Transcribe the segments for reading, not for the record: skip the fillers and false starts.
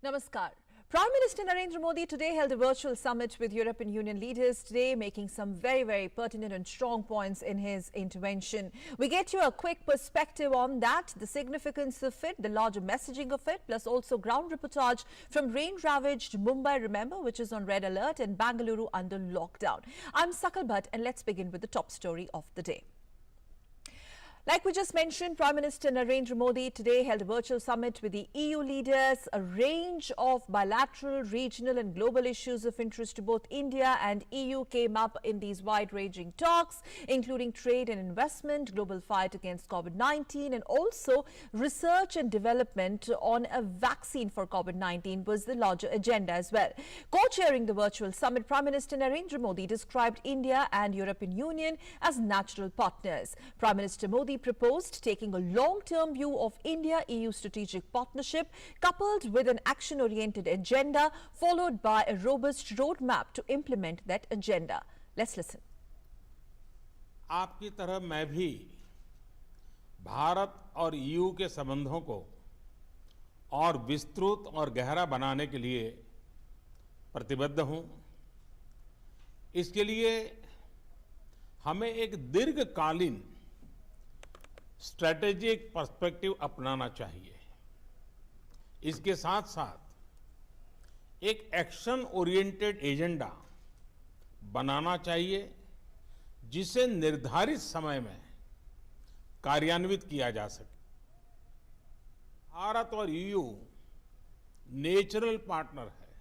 Namaskar. Prime Minister Narendra Modi today held a virtual summit with European Union leaders today, making some very pertinent and strong points in his intervention. We get you a quick perspective on that, the significance of it, the larger messaging of it, plus also ground reportage from rain-ravaged Mumbai, remember, which is on red alert, and Bangalore under lockdown. I'm Sakal Bhatt, and let's begin with the top story of the day. Like we just mentioned, Prime Minister Narendra Modi today held a virtual summit with the EU leaders. A range of bilateral, regional and global issues of interest to both India and EU came up in these wide-ranging talks, including trade and investment, global fight against COVID-19 and also research and development on a vaccine for COVID-19 was the larger agenda as well. Co-chairing the virtual summit, Prime Minister Narendra Modi described India and European Union as natural partners. Prime Minister Modi proposed taking a long-term view of India-EU strategic partnership coupled with an action-oriented agenda followed by a robust roadmap to implement that agenda. Let's listen. आपकी तरह मैं भी भारत और EU के संबंधों को और विस्तृत और गहरा बनाने के लिए प्रतिबद्ध हूं। इसके लिए हमें एक दीर्घकालीन स्ट्रैटेजिक पर्सपेक्टिव अपनाना चाहिए। इसके साथ साथ एक एक्शन ओरिएंटेड एजेंडा बनाना चाहिए जिसे निर्धारित समय में कार्यान्वित किया जा सके। भारत और ईयू नेचुरल पार्टनर है।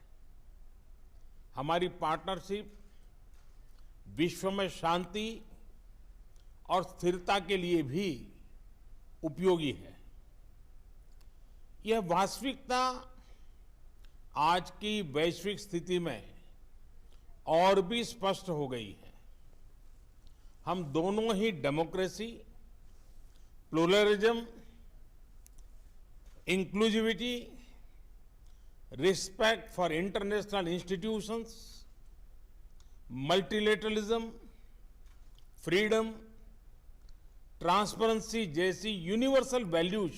हमारी पार्टनरशिप विश्व में शांति और स्थिरता के लिए भी उपयोगी है। यह वास्तविकता आज की वैश्विक स्थिति में और भी स्पष्ट हो गई है। हम दोनों ही democracy, pluralism, inclusivity, respect for international institutions, multilateralism, freedom, transparency जैसी यूनिवर्सल वैल्यूज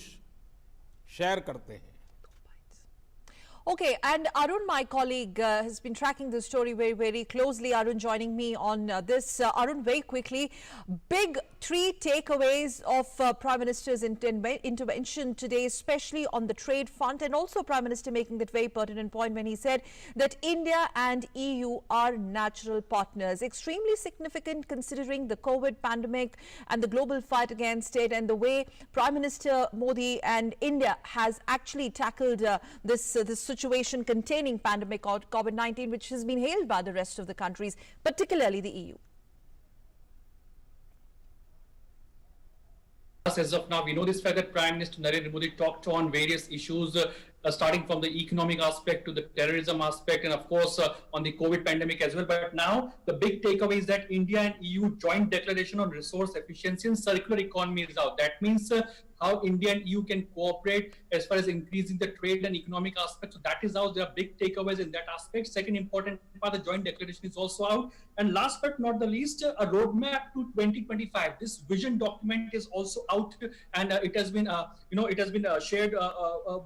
शेयर करते हैं। Okay, and Arun, my colleague, has been tracking this story very closely. Arun joining me on this. Arun, very quickly, big three takeaways of Prime Minister's intervention today, especially on the trade front, and also Prime Minister making that very pertinent point when he said that India and EU are natural partners. Extremely significant considering the COVID pandemic and the global fight against it, and the way Prime Minister Modi and India has actually tackled this situation containing pandemic COVID-19, which has been hailed by the rest of the countries, particularly the EU. As of now, we know this fact that Prime Minister Narendra Modi talked on various issues, starting from the economic aspect to the terrorism aspect, and of course on the COVID pandemic as well. But now the big takeaway is that India and EU joint declaration on resource efficiency and circular economy is out. That means how India and EU can cooperate as far as increasing the trade and economic aspects. So that is out. There are big takeaways in that aspect. Second important part, the joint declaration is also out. And last but not the least, a roadmap to 2025. This vision document is also out, and it has been, shared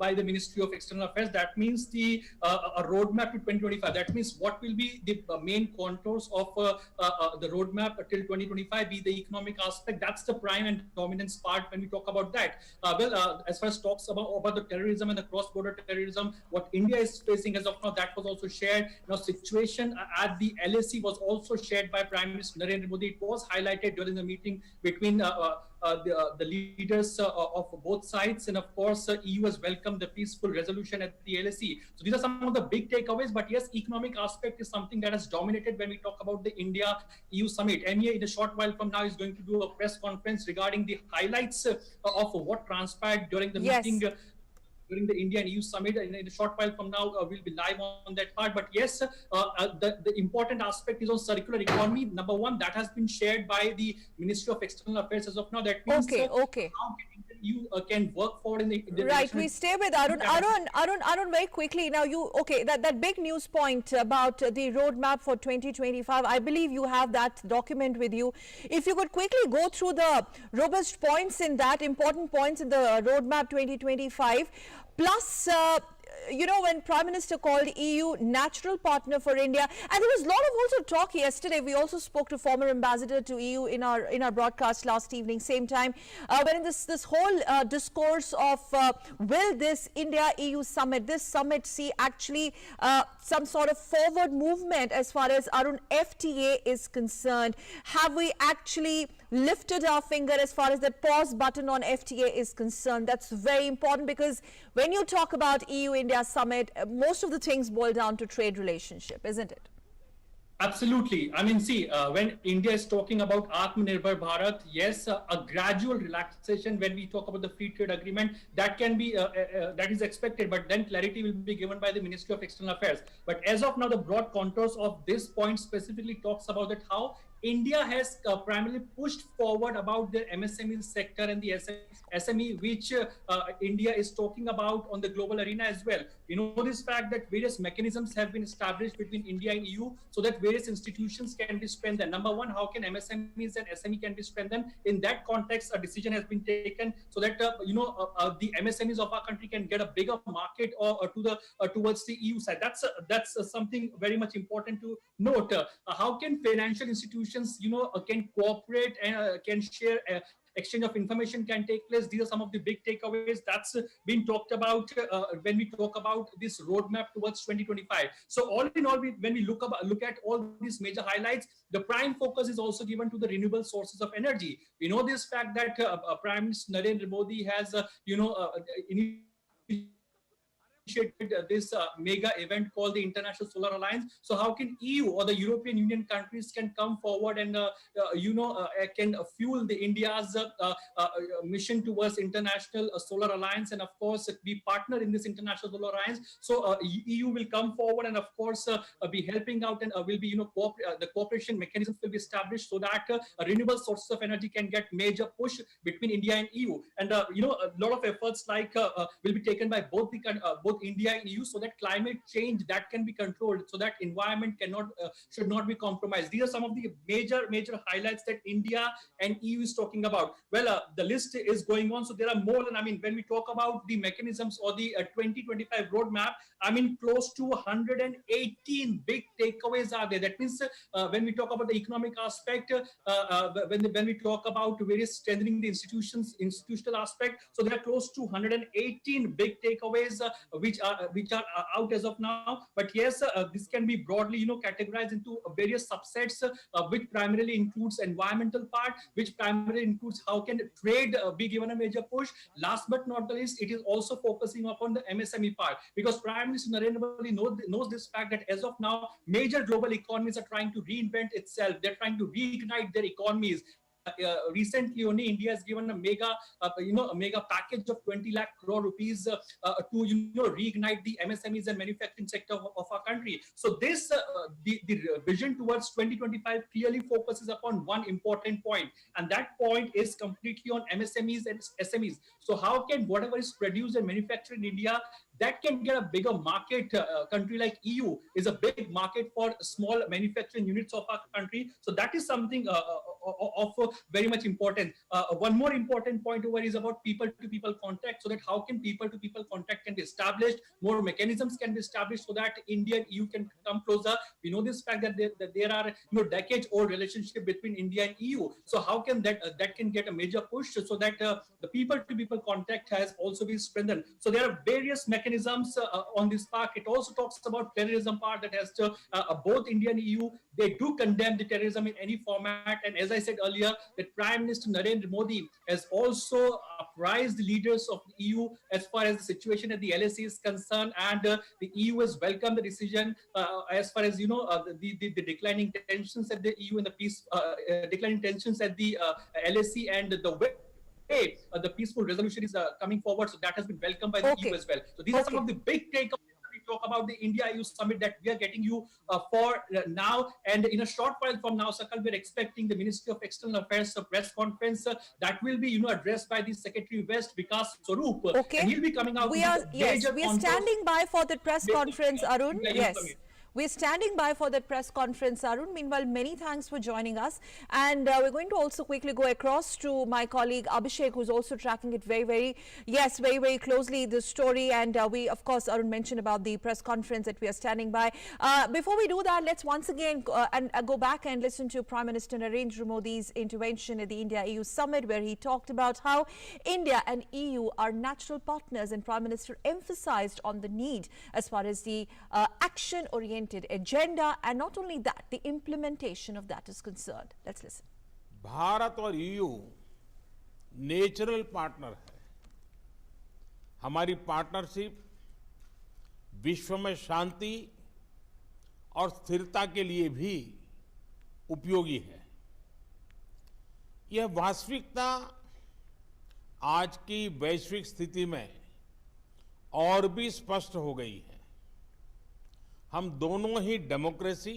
by the Ministry of External Affairs. That means the a roadmap to 2025. That means what will be the main contours of the roadmap till 2025, be the economic aspect. That's the prime and dominance part when we talk about that. As far as talks about the terrorism and the cross-border terrorism, what India is facing as of now, that was also shared. Now, situation at the LAC was also shared by Prime Minister Narendra Modi. It was highlighted during the meeting between the leaders of both sides, and of course, EU has welcomed the peaceful resolution at the LAC. So these are some of the big takeaways. But yes, economic aspect is something that has dominated when we talk about the India-EU Summit. MEA in a short while from now is going to do a press conference regarding the highlights of what transpired during the meeting during the India and EU Summit. In a short while from now, we'll be live on that part. But yes, the important aspect is on circular economy. Number one, that has been shared by the Ministry of External Affairs as of now. That means how can you can work forward in the right. We stay with Arun. Arun, very quickly. Now, that big news point about the roadmap for 2025. I believe you have that document with you. If you could quickly go through the robust points in that, important points in the roadmap 2025. Plus, when Prime Minister called EU natural partner for India, and there was a lot of also talk yesterday. We also spoke to former ambassador to EU in our broadcast last evening, same time, when in this whole discourse of will this India-EU summit, this summit see actually some sort of forward movement as far as Arun FTA is concerned? Have we actually lifted our finger as far as the pause button on FTA is concerned? That's very important, because when you talk about EU-India summit, most of the things boil down to trade relationship, isn't it? Absolutely. I mean, see, when India is talking about Atmanirbhar Bharat, yes, a gradual relaxation when we talk about the free trade agreement, that can be, that is expected, but then clarity will be given by the Ministry of External Affairs. But as of now, the broad contours of this point specifically talks about that how India has primarily pushed forward about the MSME sector and the SME, which India is talking about on the global arena as well. You know this fact that various mechanisms have been established between India and EU so that various institutions can be strengthened. Number one, how can MSMEs and SME can be strengthened? In that context, a decision has been taken so that the MSMEs of our country can get a bigger market or towards the EU side. That's something very much important to note. How can financial institutions can cooperate and can share exchange of information can take place? These are some of the big takeaways that's been talked about when we talk about this roadmap towards 2025. So all in all, when we look at all these major highlights, the prime focus is also given to the renewable sources of energy. We know this fact that Prime Minister Narendra Modi has initiated this mega event called the International Solar Alliance. So how can EU or the European Union countries can come forward and can fuel the India's mission towards International Solar Alliance, and of course be partner in this International Solar Alliance. So EU will come forward and of course be helping out, and will be the cooperation mechanisms will be established so that renewable sources of energy can get major push between India and EU. And a lot of efforts like will be taken by both India and EU so that climate change that can be controlled, so that environment should not be compromised. These are some of the major highlights that India and EU is talking about. Well, the list is going on, so there are more than, when we talk about the mechanisms or the 2025 roadmap, close to 118 big takeaways are there. That means when we talk about the economic aspect, when we talk about various strengthening the institutional aspect, so there are close to 118 big takeaways which are out as of now. But yes, this can be broadly categorized into various subsets, which primarily includes environmental part, which primarily includes how can trade be given a major push. Last but not the least, it is also focusing upon the MSME part, because Prime Minister Narendra Modi knows this fact that as of now, major global economies are trying to reinvent itself. They're trying to reignite their economies. Recently only India has given a mega package of 20 lakh crore rupees to reignite the MSMEs and manufacturing sector of our country. So this the vision towards 2025 clearly focuses upon one important point, and that point is completely on MSMEs and SMEs. So how can whatever is produced and manufactured in India, that can get a bigger market? Country like EU is a big market for small manufacturing units of our country. So that is something of very much important. One more important point over is about people-to-people contact, so that how can people-to-people contact can be established, more mechanisms can be established so that India and EU can come closer. We know this fact that there are decades-old relationship between India and EU. So how can that can get a major push so that the people-to-people contact has also been strengthened. So there are various mechanisms on this part. It also talks about terrorism part that has to both India and EU, they do condemn the terrorism in any format. And as I said earlier, that Prime Minister Narendra Modi has also apprised the leaders of the EU as far as the situation at the LAC is concerned, and the EU has welcomed the decision as far as the declining tensions at the EU and the peace declining tensions at the LAC, and the way the peaceful resolution is coming forward. So that has been welcomed by the EU as well. So these are some of the big takeaways. Talk about the IndiaEU Summit that we are getting you for now, and in a short while from now, Sakal, we're expecting the Ministry of External Affairs press conference that will be addressed by the Secretary West Vikas Swarup. Okay, and he'll be coming out. We are standing by for the press conference, Arun. Yes. We're standing by for that press conference, Arun. Meanwhile, many thanks for joining us. And we're going to also quickly go across to my colleague Abhishek, who's also tracking it very closely, the story. And we, of course, Arun mentioned about the press conference that we are standing by. Before we do that, let's once again go back and listen to Prime Minister Narendra Modi's intervention at the India-EU Summit, where he talked about how India and EU are natural partners, and Prime Minister emphasized on the need as far as the action-oriented agenda, and not only that, the implementation of that is concerned. Let's listen. Bharat और EU natural partner है। हमारी partnership विश्व में शांति और स्थिरता के लिए भी उपयोगी है। यह वास्तविकता आज की वैश्विक स्थिति में और भी स्पष्ट हो गई है। हम दोनों ही democracy,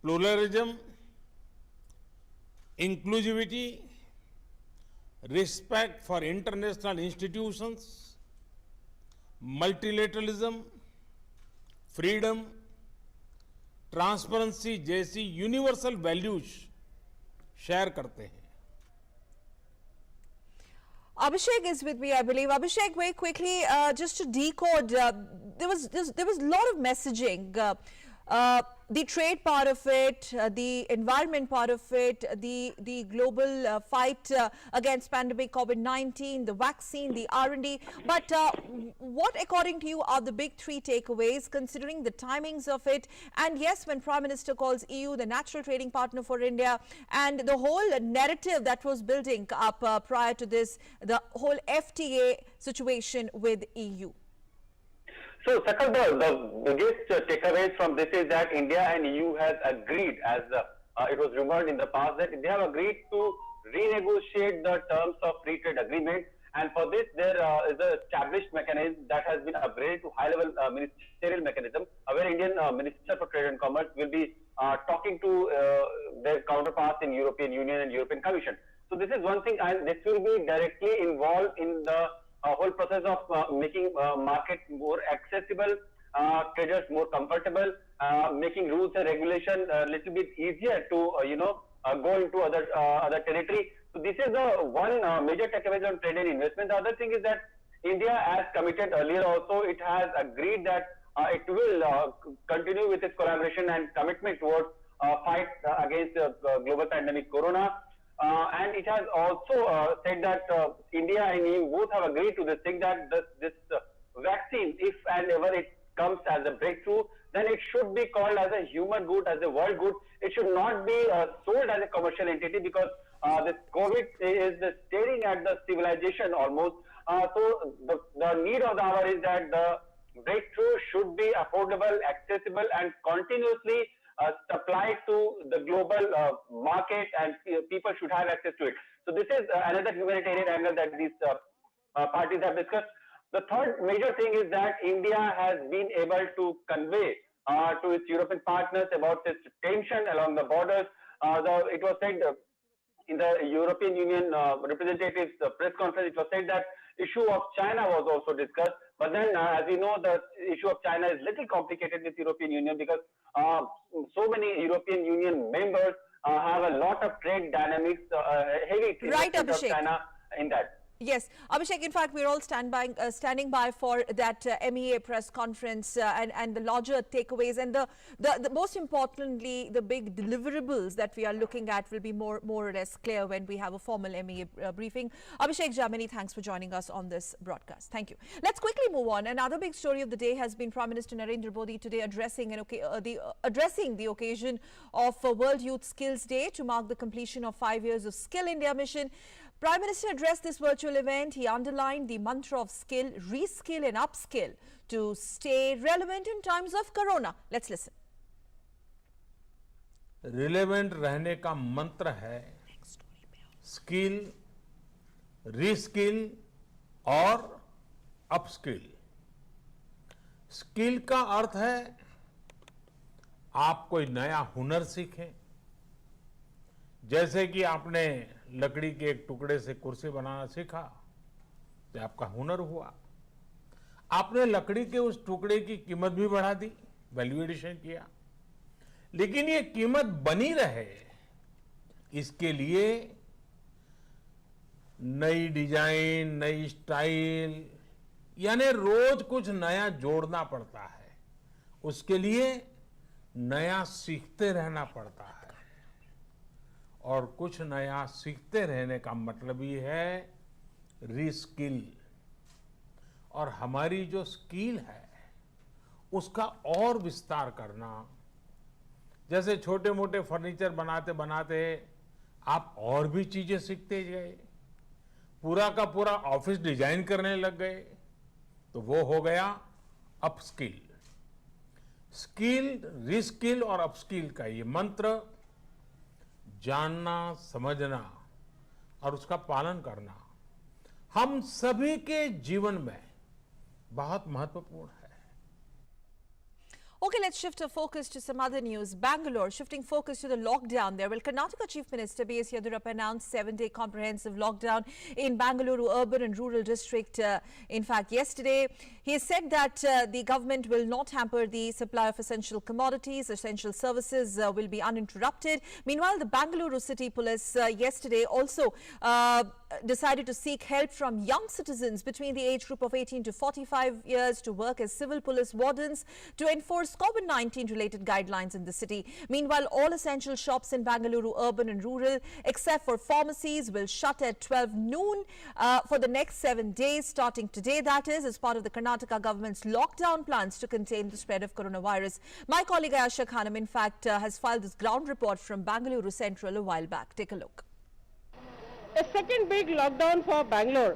pluralism, inclusivity, respect for international institutions, multilateralism, freedom, transparency जैसी यूनिवर्सल वैल्यूज शेयर करते हैं। Abhishek is with me, I believe. Abhishek, very quickly, just to decode, there was a lot of messaging. The trade part of it, the environment part of it, the global fight against pandemic COVID-19, the vaccine, the R&D. But what, according to you, are the big three takeaways, considering the timings of it? And yes, when Prime Minister calls EU the natural trading partner for India, and the whole narrative that was building up prior to this, the whole FTA situation with EU. So, Sakal, the biggest takeaways from this is that India and EU has agreed, as it was rumored in the past, that they have agreed to renegotiate the terms of free trade agreement. And for this, there is an established mechanism that has been upgraded to high-level ministerial mechanism, where Indian Minister for Trade and Commerce will be talking to their counterparts in European Union and European Commission. So this is one thing, and this will be directly involved in the whole process of making market more accessible, traders more comfortable, making rules and regulation a little bit easier to go into other territory. So this is the one major takeaway on trade and investment. The other thing is that India, as committed earlier also, it has agreed that it will continue with its collaboration and commitment towards fight against the global pandemic corona. And it has also said that India and EU both have agreed to this thing, that this vaccine, if and ever it comes as a breakthrough, then it should be called as a human good, as a world good. It should not be sold as a commercial entity, because this COVID is staring at the civilization almost. So the need of the hour is that the breakthrough should be affordable, accessible, and continuously supplied to the global market, and people should have access to it. So this is another humanitarian angle that these parties have discussed. The third major thing is that India has been able to convey to its European partners about this tension along the borders. It was said in the European Union representatives press conference, it was said that issue of China was also discussed. But then, as we know, the issue of China is little complicated with European Union, because so many European Union members have a lot of trade dynamics, heavy trade of China in that. Yes, Abhishek, in fact, we're all standing by for that MEA press conference and the larger takeaways, and the most importantly, the big deliverables that we are looking at will be more or less clear when we have a formal MEA briefing. Abhishek Jha, many thanks for joining us on this broadcast. Thank you. Let's quickly move on. Another big story of the day has been Prime Minister Narendra Modi today addressing the occasion of World Youth Skills Day to mark the completion of 5 years of Skill India mission. Prime Minister addressed this virtual event. He underlined the mantra of skill, reskill and upskill to stay relevant in times of corona. Let's listen. Relevant रहने का मंत्र है skill, reskill और upskill. Skill का अर्थ है आप कोई नया हुनर सीखें, जैसे कि आपने लकड़ी के एक टुकड़े से कुर्सी बनाना सीखा तो आपका हुनर हुआ। आपने लकड़ी के उस टुकड़े की कीमत भी बढ़ा दी, वैल्यू एडिशन किया, लेकिन ये कीमत बनी रहे इसके लिए नई डिजाइन, नई स्टाइल, यानी रोज कुछ नया जोड़ना पड़ता है। उसके लिए नया सीखते रहना पड़ता है, और कुछ नया सीखते रहने का मतलब ही है रीस्किल। और हमारी जो स्किल है उसका और विस्तार करना। जैसे छोटे मोटे फर्नीचर बनाते बनाते आप और भी चीजें सीखते गए, पूरा का पूरा ऑफिस डिजाइन करने लग गए, तो वो हो गया अपस्किल। स्किल, रीस्किल और अपस्किल का ये मंत्र जानना, समझना और उसका पालन करना हम सभी के जीवन में बहुत महत्वपूर्ण है। Okay, let's shift our focus to some other news. Bangalore, shifting focus to the lockdown there. Well, Karnataka Chief Minister B.S. Yediyurappa announced 7-day comprehensive lockdown in Bangalore urban and rural district. In fact, yesterday, he said that the government will not hamper the supply of essential commodities. Essential services will be uninterrupted. Meanwhile, the Bangalore City Police yesterday also decided to seek help from young citizens between the age group of 18 to 45 years to work as civil police wardens to enforce COVID-19 related guidelines in the city. Meanwhile, all essential shops in Bangalore, urban and rural, except for pharmacies, will shut at 12 noon for the next 7 days, starting today, that is, as part of the Karnataka government's lockdown plans to contain the spread of coronavirus. My colleague Ayesha Khanam, in fact, has filed this ground report from Bangalore Central a while back. Take a look. A second big lockdown for Bangalore,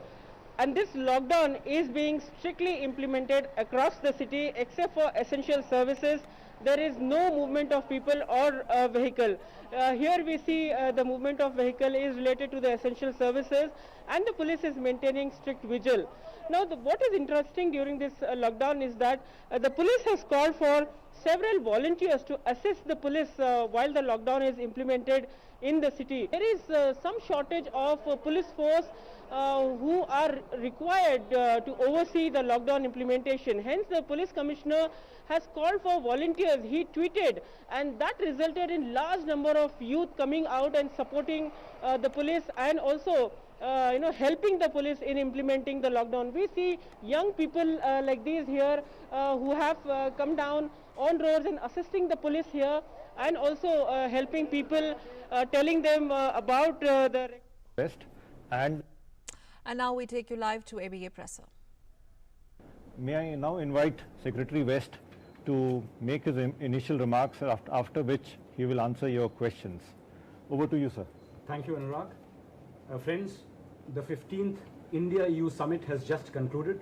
and this lockdown is being strictly implemented across the city except for essential services. There is no movement of people or vehicle. Here we see the movement of vehicle is related to the essential services, and the police is maintaining strict vigil. Now, what is interesting during this lockdown is that the police has called for several volunteers to assist the police while the lockdown is implemented in the city. There is some shortage of police force who are required to oversee the lockdown implementation. Hence, the police commissioner has called for volunteers. He tweeted, and that resulted in large number of youth coming out and supporting the police, and also helping the police in implementing the lockdown. We see young people like these here who have come down on roads and assisting the police here, and also helping people, telling them about the West. And now we take you live to ABA Presser. may I now invite Secretary West to make his initial remarks, after which he will answer your questions. Over to you, sir. Thank you, Anurag. Friends, the 15th India-EU Summit has just concluded.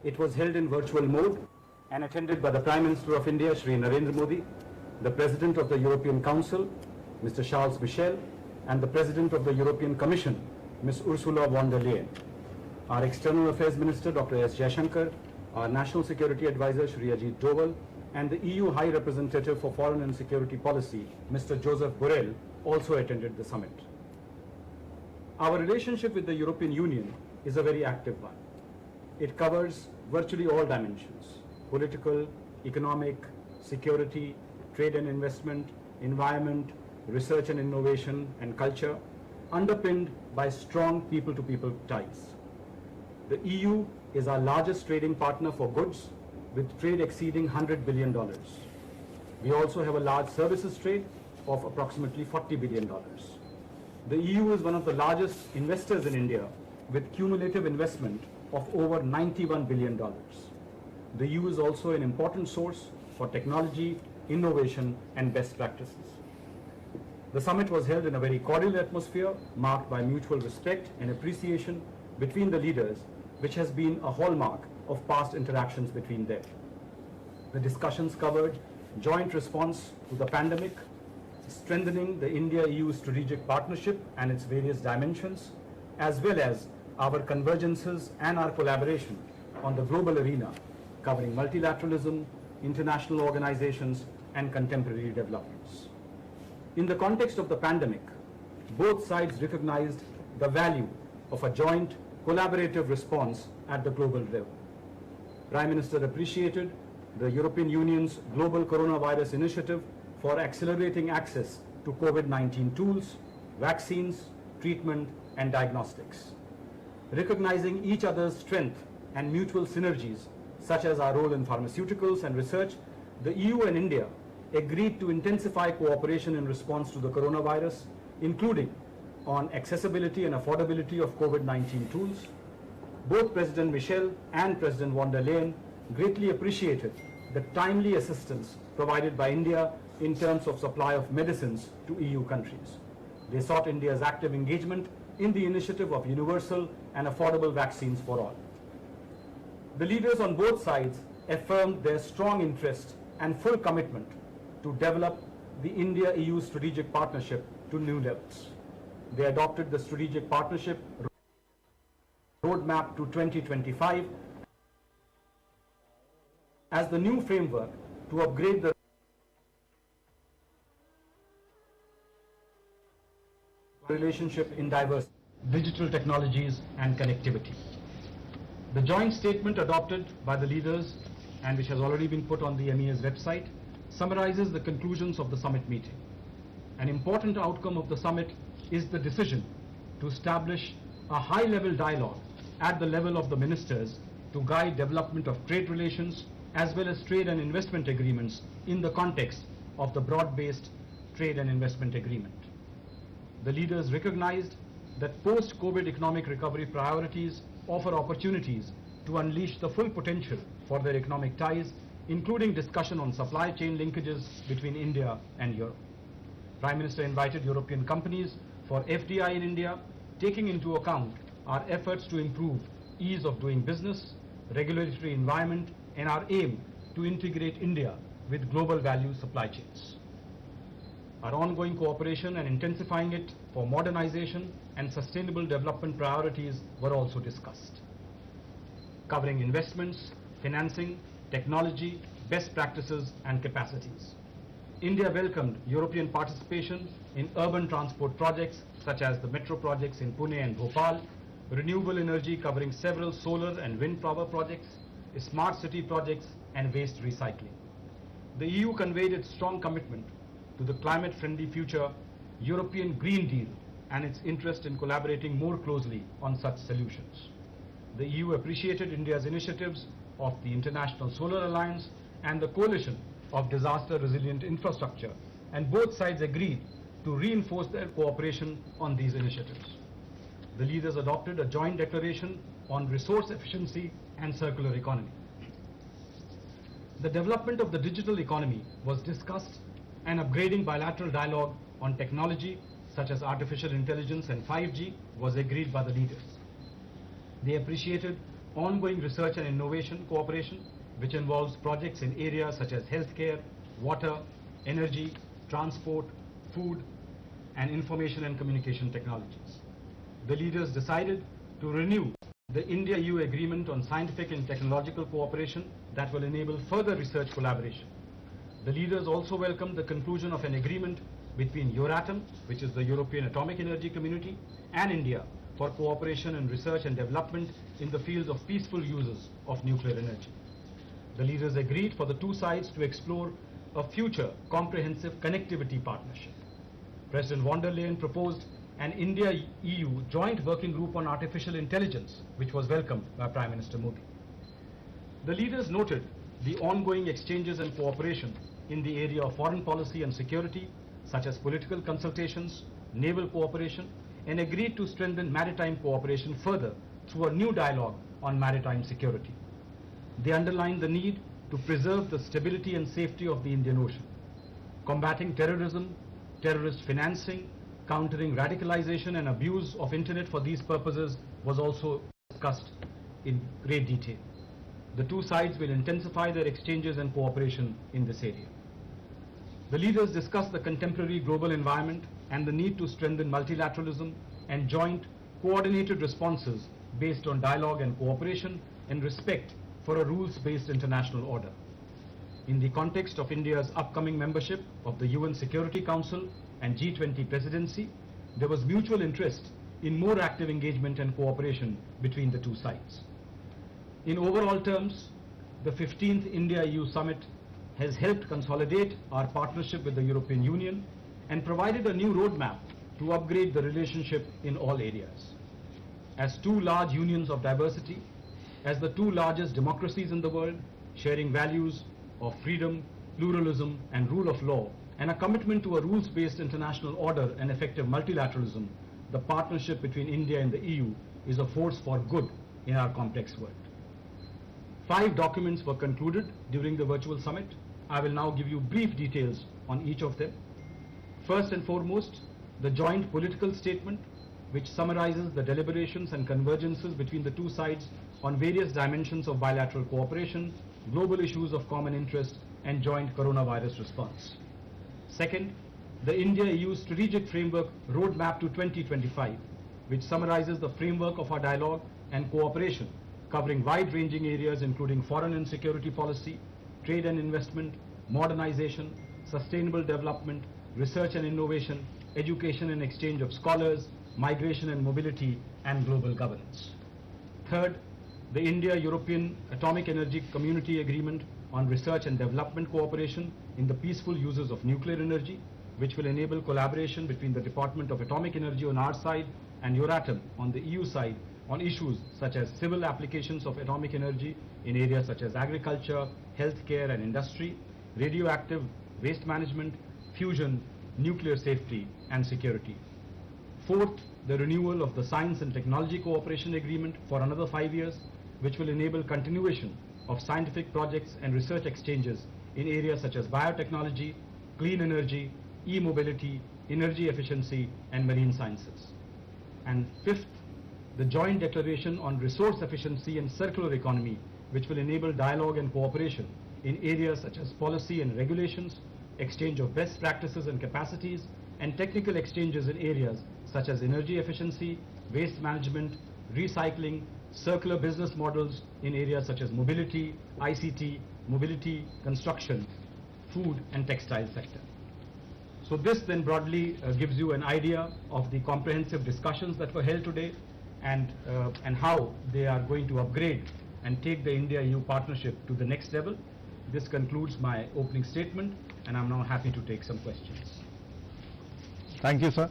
It was held in virtual mode and attended by the Prime Minister of India, Shri Narendra Modi, the President of the European Council, Mr. Charles Michel, and the President of the European Commission, Ms. Ursula von der Leyen. Our External Affairs Minister, Dr. S. Jaishankar, our National Security Advisor, Shri Ajit Doval, and the EU High Representative for Foreign and Security Policy, Mr. Joseph Borrell, also attended the summit. Our relationship with the European Union is a very active one. It covers virtually all dimensions: political, economic, security, trade and investment, environment, research and innovation, and culture, underpinned by strong people-to-people ties. The EU is our largest trading partner for goods, with trade exceeding $100 billion. We also have a large services trade of approximately $40 billion. The EU is one of the largest investors in India, with cumulative investment of over $91 billion. The EU is also an important source for technology, innovation, and best practices. The summit was held in a very cordial atmosphere, marked by mutual respect and appreciation between the leaders, which has been a hallmark of past interactions between them. The discussions covered joint response to the pandemic, strengthening the India-EU strategic partnership and its various dimensions, as well as our convergences and our collaboration on the global arena, covering multilateralism, international organizations, and contemporary developments. In the context of the pandemic, both sides recognized the value of a joint collaborative response at the global level. Prime Minister appreciated the European Union's Global Coronavirus Initiative for accelerating access to COVID-19 tools, vaccines, treatment, and diagnostics. Recognizing each other's strength and mutual synergies, such as our role in pharmaceuticals and research, the EU and India agreed to intensify cooperation in response to the coronavirus, including on accessibility and affordability of COVID-19 tools. Both President Michel and President von der Leyen greatly appreciated the timely assistance provided by India in terms of supply of medicines to EU countries. They sought India's active engagement in the initiative of universal and affordable vaccines for all. The leaders on both sides affirmed their strong interest and full commitment to develop the India-EU strategic partnership to new levels. They adopted the strategic partnership roadmap to 2025 as the new framework to upgrade the relationship in diverse digital technologies and connectivity. The joint statement adopted by the leaders and which has already been put on the MEA's website summarizes the conclusions of the summit meeting. An important outcome of the summit is the decision to establish a high-level dialogue at the level of the ministers to guide development of trade relations as well as trade and investment agreements in the context of the broad-based trade and investment agreement. The leaders recognized that post-COVID economic recovery priorities offer opportunities to unleash the full potential for their economic ties, including discussion on supply chain linkages between India and Europe. Prime Minister invited European companies for FDI in India, taking into account our efforts to improve ease of doing business, regulatory environment, and our aim to integrate India with global value supply chains. Our ongoing cooperation and intensifying it for modernization and sustainable development priorities were also discussed, covering investments, financing, technology, best practices, and capacities. India welcomed European participation in urban transport projects such as the metro projects in Pune and Bhopal, renewable energy covering several solar and wind power projects, smart city projects, and waste recycling. The EU conveyed its strong commitment to the climate-friendly future European Green Deal and its interest in collaborating more closely on such solutions. The EU appreciated India's initiatives of the International Solar Alliance and the Coalition of Disaster-Resilient Infrastructure, and both sides agreed to reinforce their cooperation on these initiatives. The leaders adopted a joint declaration on resource efficiency and circular economy. The development of the digital economy was discussed, and upgrading bilateral dialogue on technology such as artificial intelligence and 5G was agreed by the leaders. They appreciated ongoing research and innovation cooperation, which involves projects in areas such as healthcare, water, energy, transport, food, and information and communication technologies. The leaders decided to renew the India-EU Agreement on Scientific and Technological Cooperation that will enable further research collaboration. The leaders also welcomed the conclusion of an agreement between Euratom, which is the European Atomic Energy Community, and India for cooperation in research and development in the fields of peaceful uses of nuclear energy. The leaders agreed for the two sides to explore a future comprehensive connectivity partnership. President von der Leyen proposed an India-EU joint working group on artificial intelligence, which was welcomed by Prime Minister Modi. The leaders noted the ongoing exchanges and cooperation in the area of foreign policy and security, such as political consultations, naval cooperation, and agreed to strengthen maritime cooperation further through a new dialogue on maritime security. They underlined the need to preserve the stability and safety of the Indian Ocean. Combating terrorism, terrorist financing, countering radicalization and abuse of internet for these purposes was also discussed in great detail. The two sides will intensify their exchanges and cooperation in this area. The leaders discussed the contemporary global environment and the need to strengthen multilateralism and joint coordinated responses based on dialogue and cooperation and respect for a rules-based international order. In the context of India's upcoming membership of the UN Security Council and G20 presidency, there was mutual interest in more active engagement and cooperation between the two sides. In overall terms, the 15th India-EU Summit has helped consolidate our partnership with the European Union and provided a new roadmap to upgrade the relationship in all areas. As two large unions of diversity, as the two largest democracies in the world, sharing values of freedom, pluralism and rule of law, and a commitment to a rules-based international order and effective multilateralism, the partnership between India and the EU is a force for good in our complex world. 5 documents were concluded during the virtual summit. I will now give you brief details on each of them. First and foremost, the joint political statement, which summarizes the deliberations and convergences between the two sides on various dimensions of bilateral cooperation, global issues of common interest, and joint coronavirus response. Second, the India-EU Strategic Framework Roadmap to 2025, which summarizes the framework of our dialogue and cooperation, covering wide-ranging areas including foreign and security policy, trade and investment, modernization, sustainable development, research and innovation, education and exchange of scholars, migration and mobility, and global governance. Third, the India-European Atomic Energy Community Agreement on research and development cooperation in the peaceful uses of nuclear energy, which will enable collaboration between the Department of Atomic Energy on our side and Euratom on the EU side on issues such as civil applications of atomic energy in areas such as agriculture, healthcare and industry, radioactive waste management, fusion, nuclear safety and security. Fourth, the renewal of the Science and Technology Cooperation Agreement for another 5 years, which will enable continuation of scientific projects and research exchanges in areas such as biotechnology, clean energy, e-mobility, energy efficiency and marine sciences. And fifth, the joint declaration on resource efficiency and circular economy, which will enable dialogue and cooperation in areas such as policy and regulations, exchange of best practices and capacities, and technical exchanges in areas such as energy efficiency, waste management, recycling, circular business models in areas such as mobility, ICT, mobility, construction, food and textile sector. So this then broadly gives you an idea of the comprehensive discussions that were held today and how they are going to upgrade and take the India-EU partnership to the next level. This concludes my opening statement and I'm now happy to take some questions. Thank you, sir.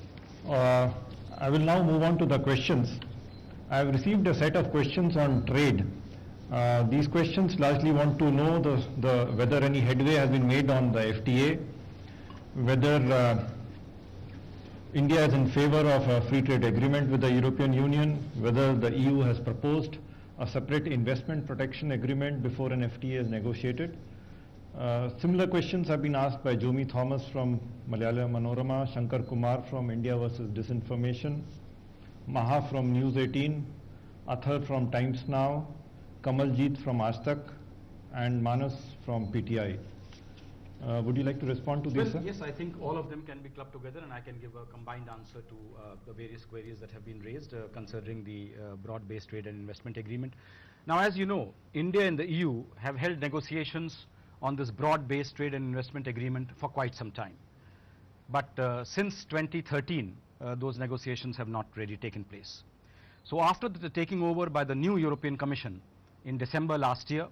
I will now move on to the questions. I have received a set of questions on trade. These questions largely want to know whether any headway has been made on the FTA, whether India is in favor of a free trade agreement with the European Union, whether the EU has proposed a separate investment protection agreement before an FTA is negotiated. Similar questions have been asked by Jomi Thomas from Malayalam Manorama, Shankar Kumar from India versus Disinformation, Maha from News 18, Athar from Times Now, Kamaljeet from Aaj Tak, and Manas from PTI. Would you like to respond to these, sir? Yes, I think all of them can be clubbed together and I can give a combined answer to the various queries that have been raised concerning the broad-based trade and investment agreement. Now, as you know, India and the EU have held negotiations on this broad-based trade and investment agreement for quite some time. But since 2013, those negotiations have not really taken place. So after the taking over by the new European Commission in December last year,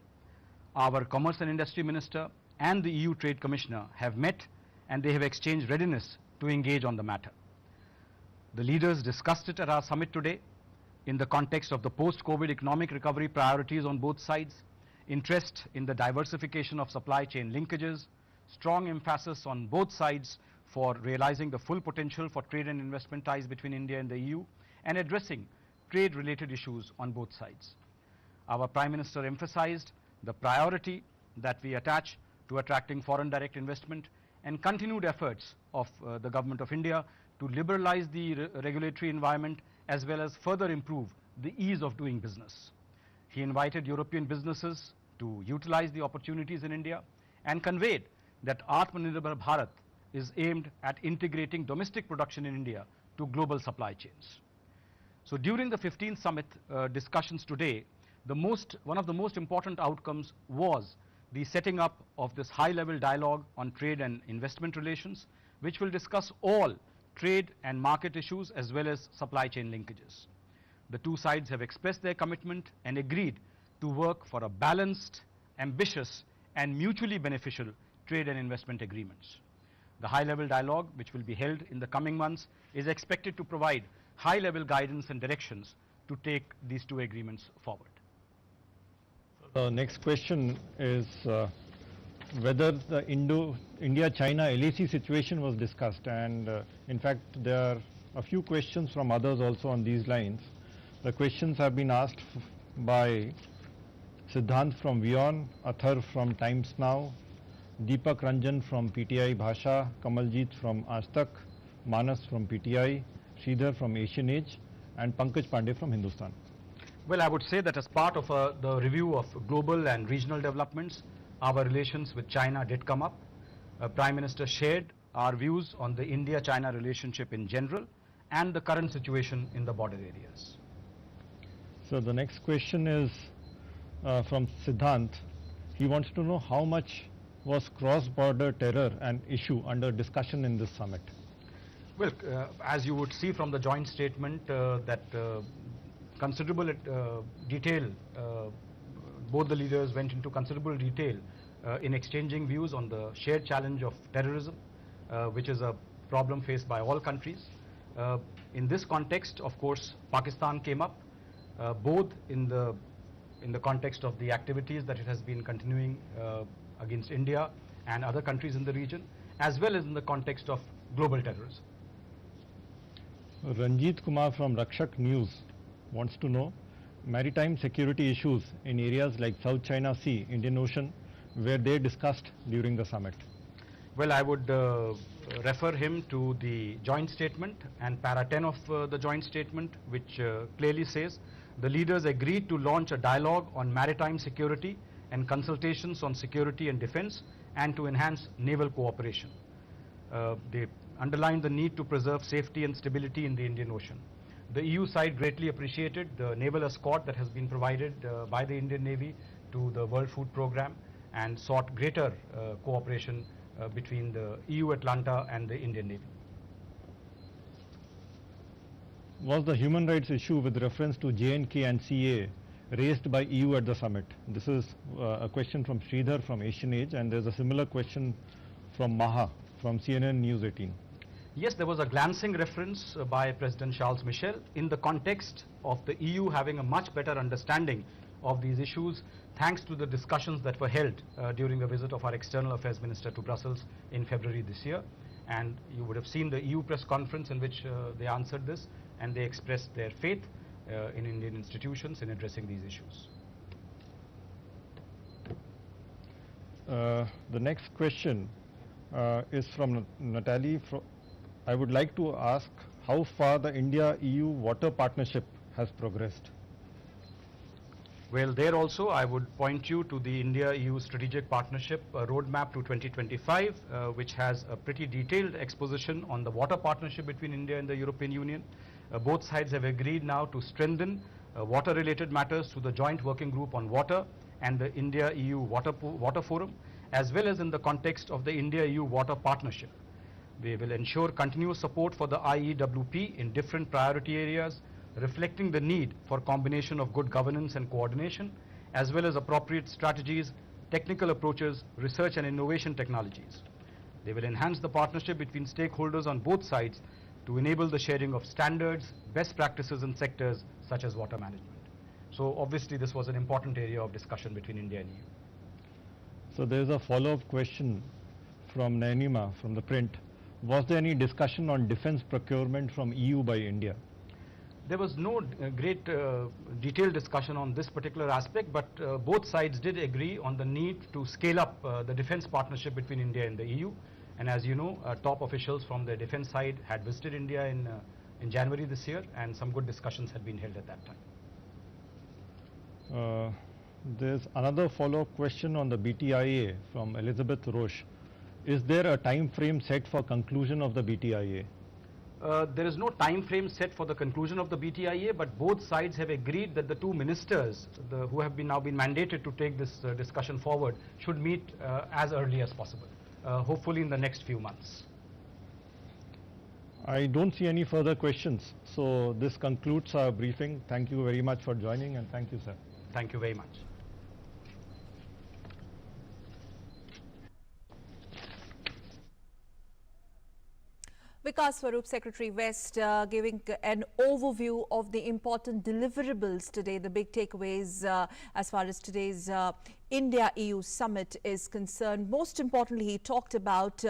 our Commerce and Industry Minister and the EU Trade Commissioner have met and they have exchanged readiness to engage on the matter. The leaders discussed it at our summit today in the context of the post-COVID economic recovery priorities on both sides, interest in the diversification of supply chain linkages, strong emphasis on both sides for realizing the full potential for trade and investment ties between India and the EU, and addressing trade-related issues on both sides. Our Prime Minister emphasized the priority that we attach to attracting foreign direct investment and continued efforts of the Government of India to liberalize the regulatory environment as well as further improve the ease of doing business. He invited European businesses to utilize the opportunities in India and conveyed that Atmanirbhar Bharat is aimed at integrating domestic production in India to global supply chains. So during the 15th summit discussions today, one of the most important outcomes was the setting up of this high-level dialogue on trade and investment relations, which will discuss all trade and market issues as well as supply chain linkages. The two sides have expressed their commitment and agreed to work for a balanced ambitious and mutually beneficial trade and investment agreements. The high-level dialogue, which will be held in the coming months, is expected to provide high-level guidance and directions to take these two agreements forward. The next question is whether the India-China LAC situation was discussed, and in fact there are a few questions from others also on these lines. The questions have been asked by Siddhant from Vion, Athar from Times Now, Deepak Ranjan from PTI Bhasha, Kamaljeet from Aaj Tak, Manas from PTI, Sridhar from Asian Age, and Pankaj Pandey from Hindustan. Well, I would say that as part of the review of global and regional developments, our relations with China did come up. Prime Minister shared our views on the India-China relationship in general and the current situation in the border areas. So the next question is from Siddhant. He wants to know how much was cross-border terror an issue under discussion in this summit? Well, as you would see from the joint statement that considerable detail, both the leaders went into considerable detail in exchanging views on the shared challenge of terrorism, which is a problem faced by all countries. In this context, of course, Pakistan came up, both in the context of the activities that it has been continuing against India and other countries in the region, as well as in the context of global terrorism. Ranjit Kumar from Rakshak News wants to know maritime security issues in areas like South China Sea, Indian Ocean, were they discussed during the summit? Well, I would refer him to the joint statement and para 10 of the joint statement, which clearly says the leaders agreed to launch a dialogue on maritime security and consultations on security and defense, and to enhance naval cooperation. They underlined the need to preserve safety and stability in the Indian Ocean. The EU side greatly appreciated the naval escort that has been provided by the Indian Navy to the World Food Programme and sought greater cooperation between the EU Atlanta and the Indian Navy. Was the human rights issue with reference to J&K and CA raised by EU at the summit? This is a question from Sridhar from Asian Age, and there's a similar question from Maha from CNN News 18. Yes, there was a glancing reference by President Charles Michel in the context of the EU having a much better understanding of these issues thanks to the discussions that were held during a visit of our External Affairs Minister to Brussels in February this year. And you would have seen the EU press conference in which they answered this, and they expressed their faith in Indian institutions in addressing these issues. The next question is from Natalie. I would like to ask how far the India-EU water partnership has progressed. Well, there also I would point you to the India-EU Strategic Partnership Roadmap to 2025, which has a pretty detailed exposition on the water partnership between India and the European Union. Both sides have agreed now to strengthen water-related matters through the Joint Working Group on Water and the India-EU Water Forum, as well as in the context of the India-EU Water Partnership. We will ensure continuous support for the IEWP in different priority areas, reflecting the need for combination of good governance and coordination, as well as appropriate strategies, technical approaches, research and innovation technologies. They will enhance the partnership between stakeholders on both sides to enable the sharing of standards, best practices in sectors such as water management. So obviously this was an important area of discussion between India and EU. So there is a follow-up question from Nainima from the print. Was there any discussion on defense procurement from EU by India? There was no great detailed discussion on this particular aspect, but both sides did agree on the need to scale up the defense partnership between India and the EU. And as you know, top officials from the defense side had visited India in January this year, and some good discussions had been held at that time. There's another follow-up question on the BTIA from Elizabeth Roche. Is there a time frame set for conclusion of the BTIA? There is no time frame set for the conclusion of the BTIA, but both sides have agreed that the two ministers who have now been mandated to take this discussion forward should meet as early as possible, hopefully in the next few months. I don't see any further questions, so this concludes our briefing. Thank you very much for joining, and thank you, sir. Thank you very much. Namaskar, Swaroop, Secretary West, giving an overview of the important deliverables today, the big takeaways as far as today's India-EU Summit is concerned. Most importantly, he talked about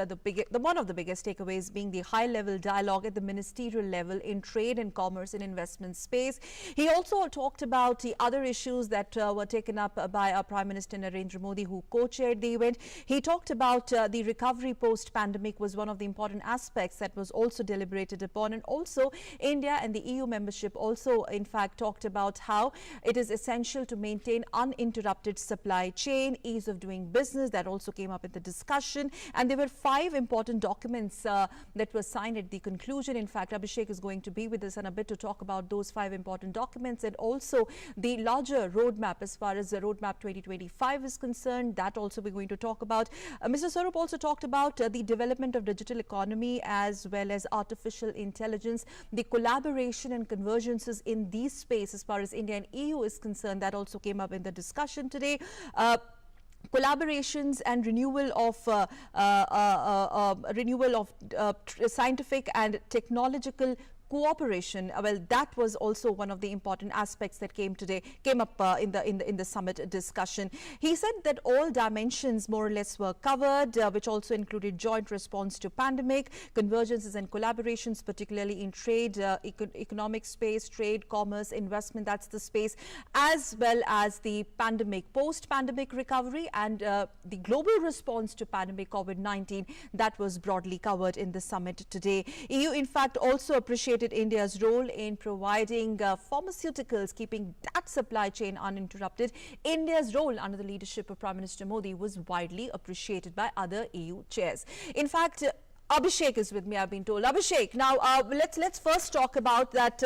one of the biggest takeaways being the high-level dialogue at the ministerial level in trade and commerce and investment space. He also talked about the other issues that were taken up by our Prime Minister Narendra Modi, who co-chaired the event. He talked about the recovery post-pandemic was one of the important aspects that was also deliberated upon, and also India and the EU membership also in fact talked about how it is essential to maintain uninterrupted supply chain, ease of doing business. That also came up in the discussion, and there were 5 important documents that were signed at the conclusion. In fact, Abhishek is going to be with us in a bit to talk about those 5 important documents, and also the larger roadmap as far as the roadmap 2025 is concerned. That also we're going to talk about. Mr. Swaroop also talked about the development of digital economy as well as artificial intelligence, the collaboration and convergences in these space as far as India and EU is concerned. That also came up in the discussion today. Collaborations and renewal of scientific and technological cooperation, well, that was also one of the important aspects that came up in the summit discussion. He said that all dimensions more or less were covered, which also included joint response to pandemic, convergences and collaborations, particularly in trade, economic space, trade, commerce, investment, that's the space, as well as the pandemic, post-pandemic recovery and the global response to pandemic COVID-19. That was broadly covered in the summit today. EU, in fact, also appreciated India's role in providing pharmaceuticals, keeping that supply chain uninterrupted. India's role under the leadership of Prime Minister Modi was widely appreciated by other EU chairs. In fact, Abhishek is with me, I've been told. Abhishek, now let's first talk about that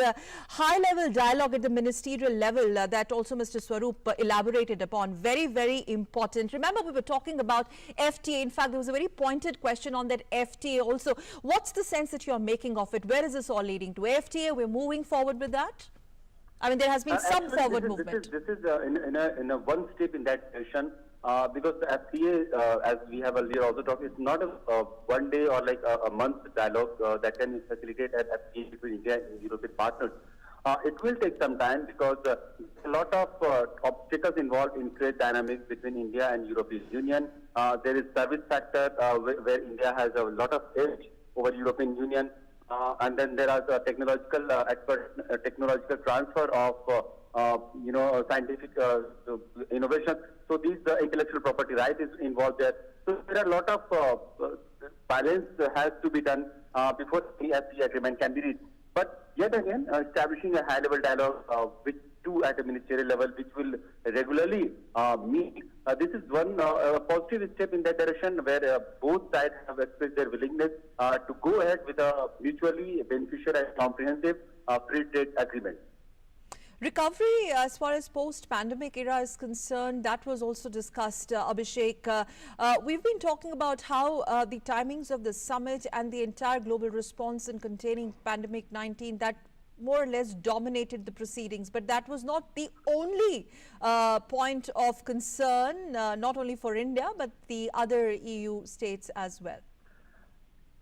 high-level dialogue at the ministerial level that also Mr. Swaroop elaborated upon. Very, very important. Remember, we were talking about FTA. In fact, there was a very pointed question on that FTA also. What's the sense that you're making of it? Where is this all leading to? FTA, we're moving forward with that? I mean, there has been some forward movement. This is in a one step in that direction. Because the FTA, as we have earlier also talked, it's not a one day or like a month dialogue that can facilitate an FTA between India and European partners. It will take some time because a lot of obstacles involved in trade dynamics between India and European Union. There is service sector where India has a lot of edge over European Union, and then there are the technological technological transfer of scientific innovation. So these intellectual property right is involved there. So there are a lot of balance has to be done before the FTA agreement can be reached. But yet again, establishing a high-level dialogue with two at a ministerial level, which will regularly meet. This is one positive step in that direction, where both sides have expressed their willingness to go ahead with a mutually beneficial and comprehensive free trade agreement. Recovery as far as post-pandemic era is concerned, that was also discussed, Abhishek. We've been talking about how the timings of the summit and the entire global response in containing pandemic 19, that more or less dominated the proceedings, but that was not the only point of concern, not only for India, but the other EU states as well.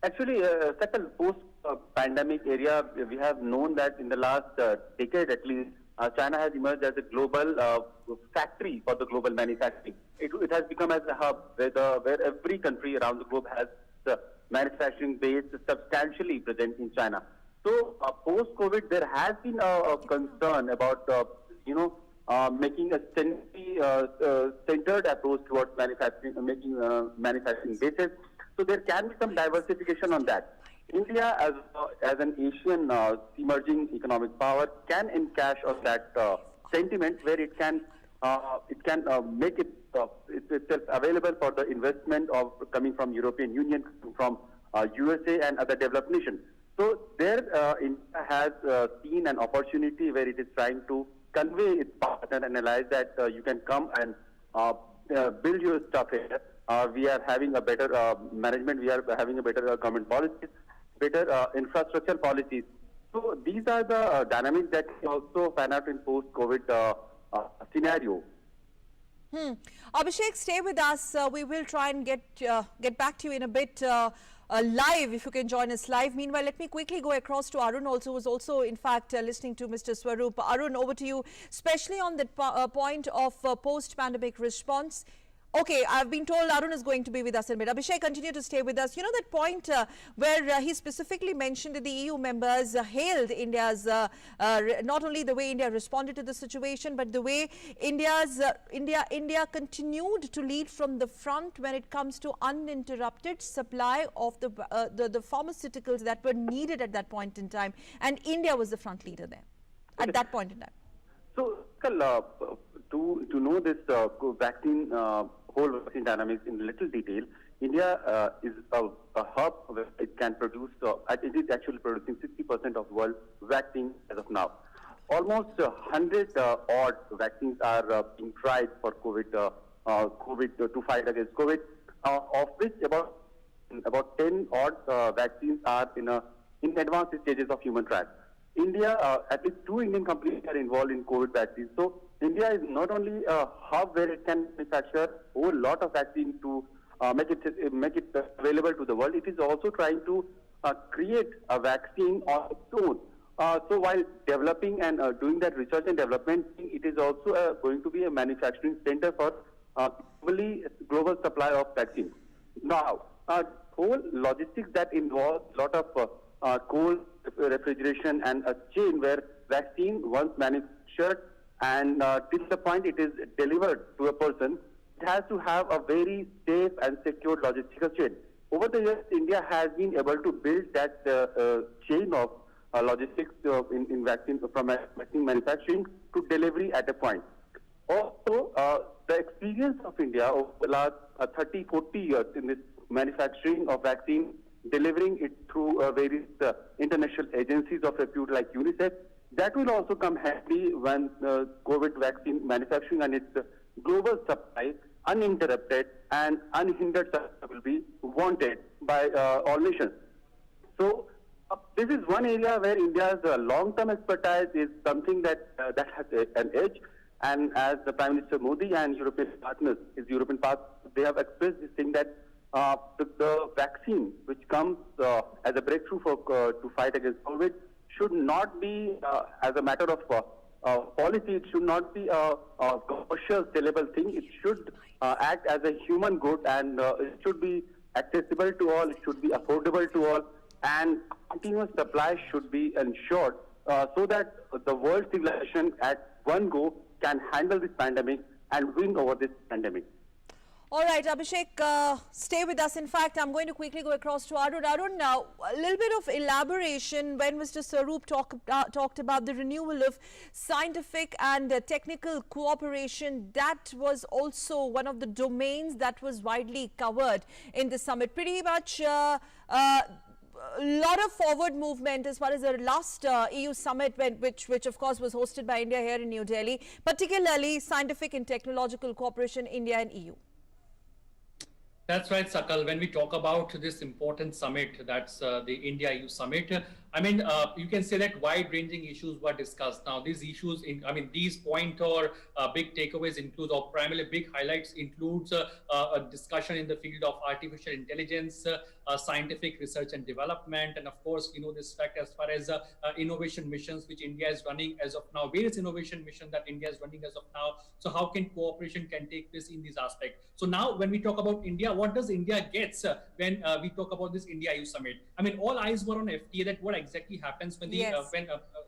Actually, second post-pandemic area, we have known that in the last decade at least, China has emerged as a global factory for the global manufacturing. It has become as a hub where every country around the globe has the manufacturing base substantially present in China. So post-COVID, there has been a concern about making a centered approach towards manufacturing, making manufacturing bases. So there can be some diversification on that. India, as an Asian emerging economic power, can encash on that sentiment where it can make itself available for the investment of coming from European Union, from USA and other developed nations. So there, India has seen an opportunity where it is trying to convey its partner and realize that you can come and build your stuff here. We are having a better management. We are having a better government policies, better infrastructure policies. So these are the dynamics that also pan out in post-COVID scenario. Abhishek, stay with us. We will try and get back to you in a bit. live, if you can join us live. Meanwhile, let me quickly go across to Arun also, who was also in fact listening to Mr. Swaroop. Arun, over to you, especially on that point of post-pandemic response. Okay, I've been told Arun is going to be with us in a bit. Abhishek, continue to stay with us. You know that point where he specifically mentioned that the EU members hailed India's, not only the way India responded to the situation, but the way India continued to lead from the front when it comes to uninterrupted supply of the pharmaceuticals that were needed at that point in time. And India was the front leader there at that point in time. So, to know this vaccine, whole vaccine dynamics in little detail, India is a hub where it can produce, it is actually producing 60% of world vaccine as of now. Almost 100 odd vaccines are being tried for COVID to fight against COVID, of which about 10 odd vaccines are in advanced stages of human trials. India, at least 2 Indian companies are involved in COVID vaccines. So India is not only a hub where it can manufacture a whole lot of vaccine to make it available to the world. It is also trying to create a vaccine on its own. So while developing and doing that research and development, it is also going to be a manufacturing center for global supply of vaccines. Now, whole logistics that involves a lot of cold refrigeration and a chain where vaccine once manufactured and till the point it is delivered to a person, it has to have a very safe and secure logistical chain. Over the years, India has been able to build that chain of logistics in vaccine, from vaccine manufacturing to delivery at a point. Also, the experience of India over the last 30, 40 years in this manufacturing of vaccine, delivering it through various international agencies of repute like UNICEF, that will also come handy when COVID vaccine manufacturing and its global supply, uninterrupted and unhindered supply, will be wanted by all nations. So this is one area where India's long-term expertise is something that has an edge. And as the Prime Minister Modi and European partners, they have expressed this thing that the vaccine which comes as a breakthrough to fight against COVID should not be, as a matter of policy, it should not be a commercial sellable thing. It should act as a human good, and it should be accessible to all, it should be affordable to all, and continuous supply should be ensured so that the world civilization at one go can handle this pandemic and win over this pandemic. All right, Abhishek, stay with us. In fact, I'm going to quickly go across to Arun. Arun, now a little bit of elaboration when Mr. Swaroop talked about the renewal of scientific and technical cooperation. That was also one of the domains that was widely covered in the summit. Pretty much a lot of forward movement as far as the last EU summit, which of course was hosted by India here in New Delhi, particularly scientific and technological cooperation, India and EU. That's right, Sakal. When we talk about this important summit, that's the IndiaEU Summit, I mean, you can say that wide-ranging issues were discussed. Now, these issues, these point or big takeaways include, or primarily big highlights includes a discussion in the field of artificial intelligence, scientific research and development, and of course, we know this fact as far as innovation missions which India is running as of now, various innovation missions that India is running as of now. So how can cooperation can take place in these aspects? So now when we talk about India, what does India gets when we talk about this IndiaEU Summit? I mean, all eyes were on FTA, that what exactly happens when the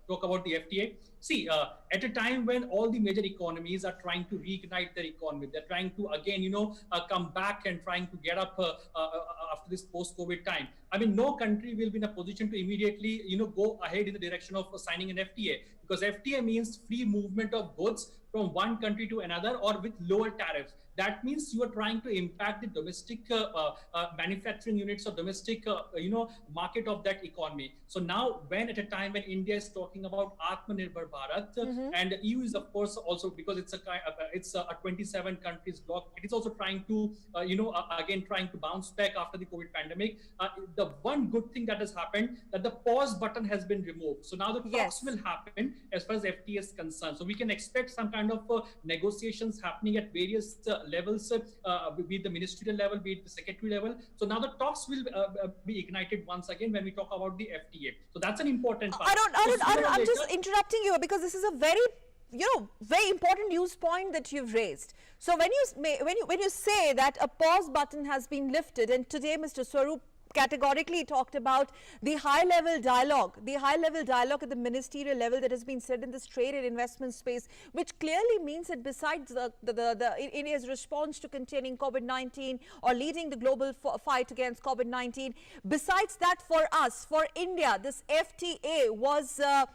talk about the FTA. See, at a time when all the major economies are trying to reignite their economy, they're trying to again, come back and trying to get up after this post-COVID time. I mean, no country will be in a position to immediately, go ahead in the direction of signing an FTA, because FTA means free movement of goods from one country to another or with lower tariffs. That means you are trying to impact the domestic manufacturing units or domestic, market of that economy. So now, when at a time when India is talking about Atmanirbhar Bharat, and EU is of course also, because it's a 27 countries bloc, it is also trying to, again trying to bounce back after the COVID pandemic. The the one good thing that has happened, that the pause button has been removed. So now the talks will happen as far as FTA is concerned. So we can expect some kind of negotiations happening at various levels, be it the ministerial level, be it the secretary level. So now the talks will be ignited once again when we talk about the FTA. So that's an important part. I'm just interrupting you because this is a very very important news point that you've raised. So when you say that a pause button has been lifted, and today Mr. Swarup categorically talked about the high-level dialogue at the ministerial level that has been said in this trade and investment space, which clearly means that besides India's response to containing COVID-19 or leading the global fight against COVID-19, besides that, for us, for India, this FTA was a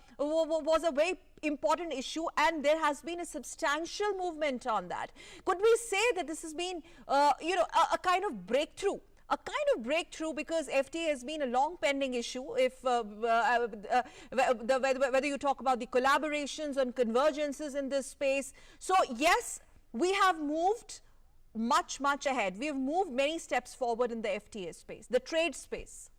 very important issue, and there has been a substantial movement on that. Could we say that this has been a kind of breakthrough? A kind of breakthrough, because FTA has been a long pending issue, if whether you talk about the collaborations and convergences in this space. So yes, we have moved much ahead. We have moved many steps forward in the FTA space, the trade space.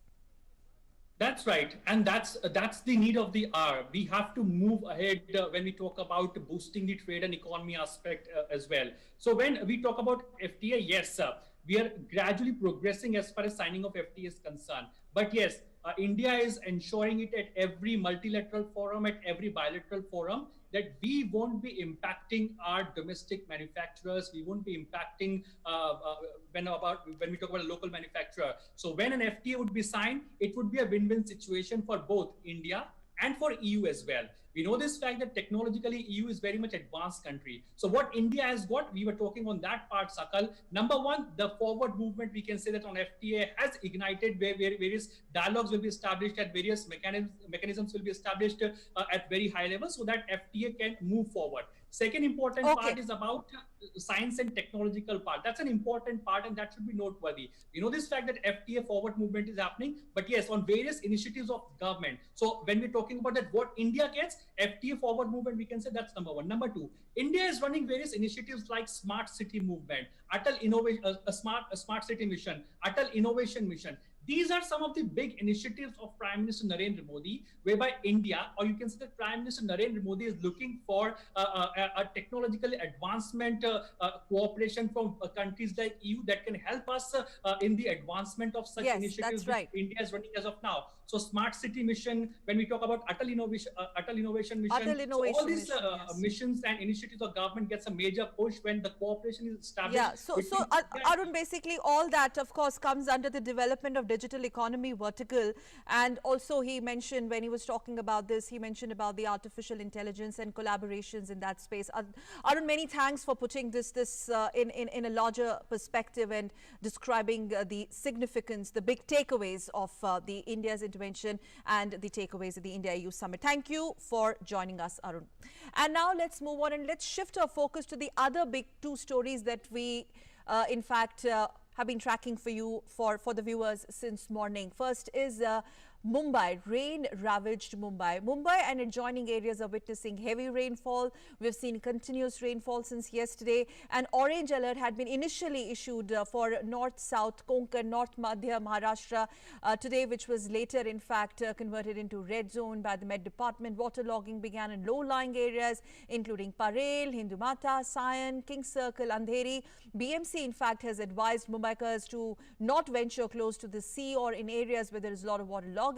That's right, and that's the need of the hour. We have to move ahead when we talk about boosting the trade and economy aspect as well. So when we talk about FTA, yes, we are gradually progressing as far as signing of FTA is concerned. But yes, India is ensuring it at every multilateral forum, at every bilateral forum, that we won't be impacting our domestic manufacturers. We won't be impacting when we talk about a local manufacturer. So when an FTA would be signed, it would be a win-win situation for both India and for EU as well. We know this fact that technologically EU is very much advanced country. So what India has got, we were talking on that part, Sakal. Number one, the forward movement, we can say that on FTA has ignited, where various dialogues will be established, at various mechanisms will be established at very high levels, so that FTA can move forward. Second important part is about science and technological part. That's an important part, and that should be noteworthy. We know this fact that FTA forward movement is happening, but yes, on various initiatives of government. So when we're talking about that, what India gets, FTA forward movement, we can say that's number one. Number two, India is running various initiatives like Smart City Movement, Atal Innovation, Smart City Mission, Atal Innovation Mission. These are some of the big initiatives of Prime Minister Narendra Modi, whereby India, or you can say that Prime Minister Narendra Modi is looking for a technological advancement cooperation from countries like EU that can help us in the advancement of such initiatives which India is running as of now. So Smart City Mission, when we talk about Atal Innovation Mission, so all these missions and initiatives of government gets a major push when the cooperation is established. Yeah, so Arun, basically all that of course comes under the development of digital economy vertical, and also he mentioned, when he was talking about this, he mentioned about the artificial intelligence and collaborations in that space. Arun, many thanks for putting this in a larger perspective and describing the significance, the big takeaways of the India's intervention and the takeaways at the India-EU Summit. Thank you for joining us, Arun. And now let's move on and let's shift our focus to the other big two stories that we in fact have been tracking for you, for the viewers since morning. First is Mumbai, rain-ravaged Mumbai. Mumbai and adjoining areas are witnessing heavy rainfall. We've seen continuous rainfall since yesterday. An orange alert had been initially issued for north-south Konkan, north-Madhya Maharashtra today, which was later in fact converted into red zone by the Met Department. Waterlogging began in low-lying areas including Parel, Hindumata, Sion, King Circle, Andheri. BMC in fact has advised Mumbaikars to not venture close to the sea or in areas where there is a lot of waterlogging.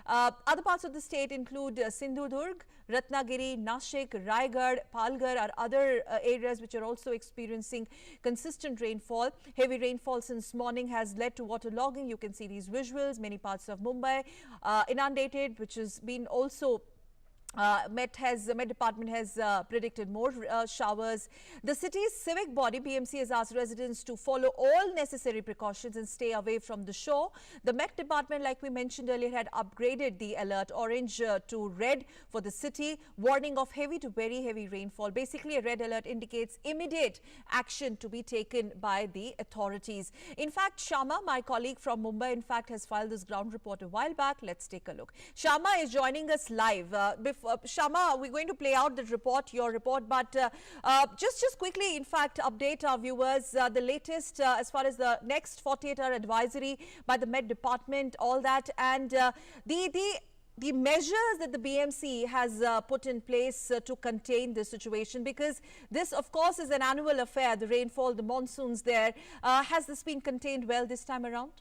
Other parts of the state include Sindhudurg, Ratnagiri, Nashik, Raigad, Palghar are other areas which are also experiencing consistent rainfall. Heavy rainfall since morning has led to waterlogging. You can see these visuals. Many parts of Mumbai inundated, which has been also Met Department has predicted more showers. The city's civic body, BMC, has asked residents to follow all necessary precautions and stay away from the shore. The Met Department, like we mentioned earlier, had upgraded the alert orange to red for the city, warning of heavy to very heavy rainfall. Basically, a red alert indicates immediate action to be taken by the authorities. In fact, Shama, my colleague from Mumbai, in fact, has filed this ground report a while back. Let's take a look. Shama is joining us live. Shama, we're going to play out the report, your report, but just quickly, in fact, update our viewers the latest as far as the next 48-hour advisory by the Met Department, all that, and the measures that the BMC has put in place to contain this situation, because this, of course, is an annual affair, the rainfall, the monsoons there. Has this been contained well this time around?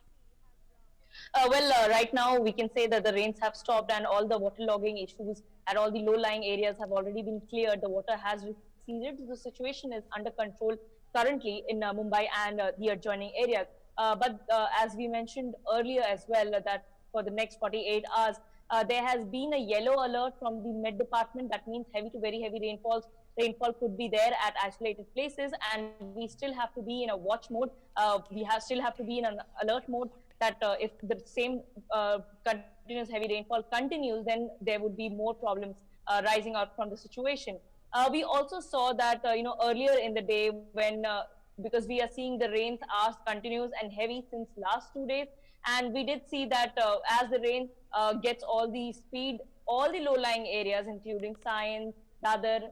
Right now we can say that the rains have stopped and all the waterlogging issues at all the low-lying areas have already been cleared. The water has receded. The situation is under control currently in Mumbai and the adjoining areas. But as we mentioned earlier as well, that for the next 48 hours, there has been a yellow alert from the Met Department. That means heavy to very heavy rainfalls. Rainfall could be there at isolated places, and we still have to be in a watch mode. Still have to be in an alert mode that if the same continuous heavy rainfall continues, then there would be more problems rising out from the situation. We also saw that, earlier in the day when, because we are seeing the rains are continuous and heavy since last 2 days, and we did see that as the rain gets all the speed, all the low-lying areas, including Sion, Dadar,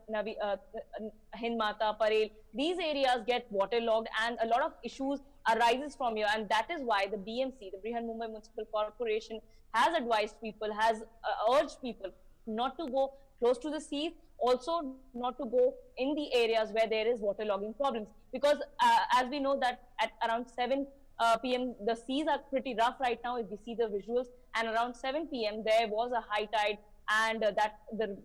Hindmata, Parel, these areas get waterlogged and a lot of issues arises from here. And that is why the BMC, the Brihan Mumbai Municipal Corporation, has advised people, has urged people not to go close to the sea, also not to go in the areas where there is waterlogging problems. Because as we know that at around 7 p.m. the seas are pretty rough right now if we see the visuals, and around 7 p.m. there was a high tide, and that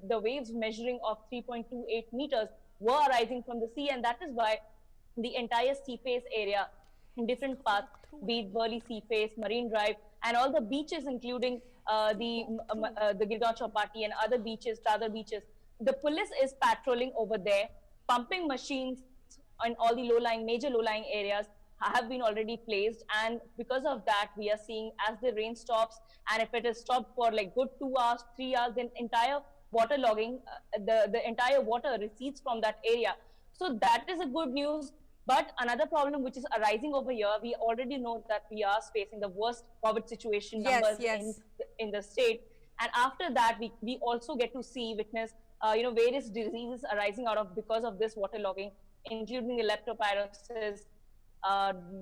the waves measuring of 3.28 meters were arising from the sea, and that is why the entire sea face area in different parts, be it Burley Sea Face, Marine Drive, and all the beaches, including the Girgaon Chowpatty and other beaches, the police is patrolling over there. Pumping machines in all the major low-lying areas have been already placed, and because of that we are seeing as the rain stops, and if it is stopped for like good 2 hours, 3 hours, then entire waterlogging, the entire water recedes from that area. So that is a good news. But another problem which is arising over here, we already know that we are facing the worst COVID situation numbers in the state, and after that we also get to witness various diseases arising out of because of this waterlogging, including the leptospirosis,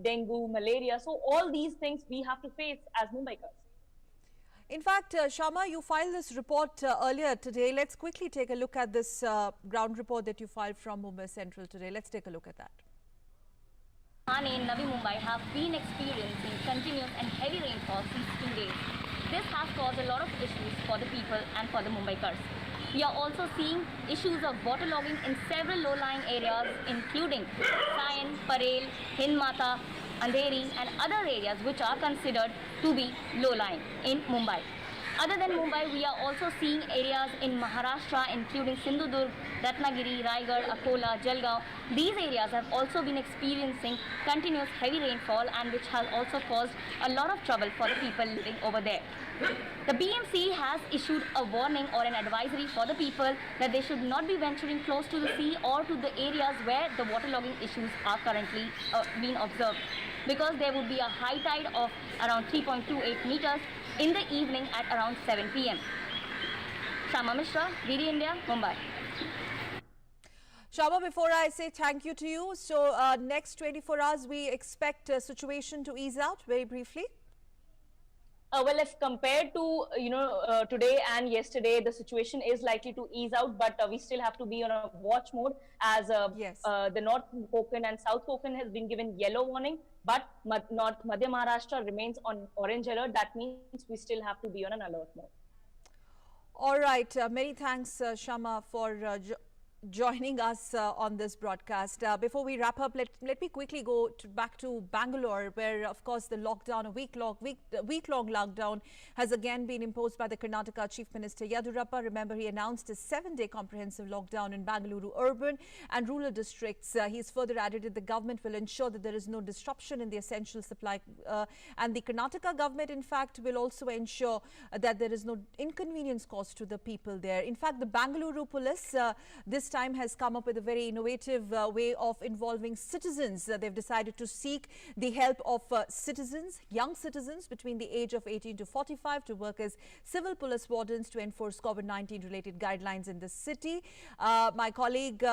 dengue, malaria. So all these things we have to face as Mumbaikars. In fact, Shama, you filed this report earlier today. Let's quickly take a look at this ground report that you filed from Mumbai Central today. Let's take a look at that. Thane and Navi Mumbai have been experiencing continuous and heavy rainfall since 2 days. This has caused a lot of issues for the people and for the Mumbaikars. We are also seeing issues of waterlogging in several low-lying areas, including Sion, Parel, Hindmata, Andheri, and other areas which are considered to be low-lying in Mumbai. Other than Mumbai, we are also seeing areas in Maharashtra, including Sindhudurg, Ratnagiri, Raigad, Akola, Jalgaon. These areas have also been experiencing continuous heavy rainfall, and which has also caused a lot of trouble for the people living over there. The BMC has issued a warning or an advisory for the people that they should not be venturing close to the sea or to the areas where the waterlogging issues are currently being observed, because there would be a high tide of around 3.28 meters in the evening at around 7 p.m. Shama Mishra, DD India, Mumbai. Shama, before I say thank you to you, so next 24 hours we expect a situation to ease out, very briefly. Well, if compared to today and yesterday, the situation is likely to ease out, but we still have to be on a watch mode, as the North Konkan and South Konkan has been given yellow warning, but Madhya Maharashtra remains on orange alert. That means we still have to be on an alert mode. All right, many thanks, Shama, for joining us on this broadcast. Before we wrap up, let me quickly go back to Bangalore, where of course the lockdown, a week-long lockdown has again been imposed by the Karnataka Chief Minister Yadurappa. Remember, he announced a 7-day comprehensive lockdown in Bangalore urban and rural districts. He's further added that the government will ensure that there is no disruption in the essential supply, and the Karnataka government in fact will also ensure that there is no inconvenience caused to the people there. In fact, the Bangalore police this time has come up with a very innovative way of involving citizens. They've decided to seek the help of citizens, young citizens between the age of 18 to 45 to work as civil police wardens to enforce COVID-19 related guidelines in the city. My colleague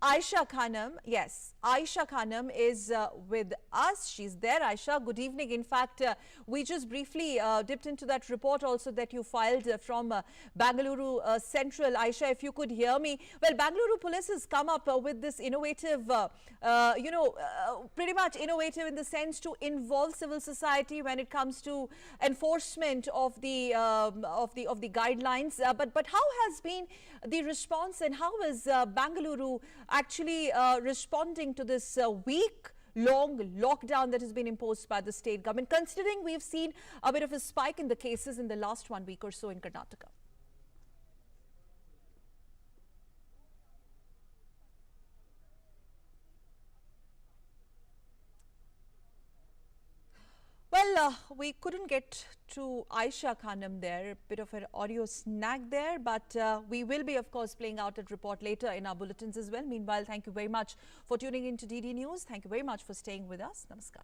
Aisha Khanam, yes, Aisha Khanam is with us. She's there. Aisha, good evening. In fact, we just briefly dipped into that report also that you filed from Bangalore Central. Aisha, if you could hear me. Well, Bangalore police has come up with this innovative, pretty much innovative in the sense to involve civil society when it comes to enforcement of the guidelines. But how has been the response, and how is Bangalore actually responding to this week-long lockdown that has been imposed by the state government, considering we've seen a bit of a spike in the cases in the last 1 week or so in Karnataka? Well, we couldn't get to Aisha Khanam there, a bit of an audio snag there, but we will be, of course, playing out that report later in our bulletins as well. Meanwhile, thank you very much for tuning in to DD News. Thank you very much for staying with us. Namaskar.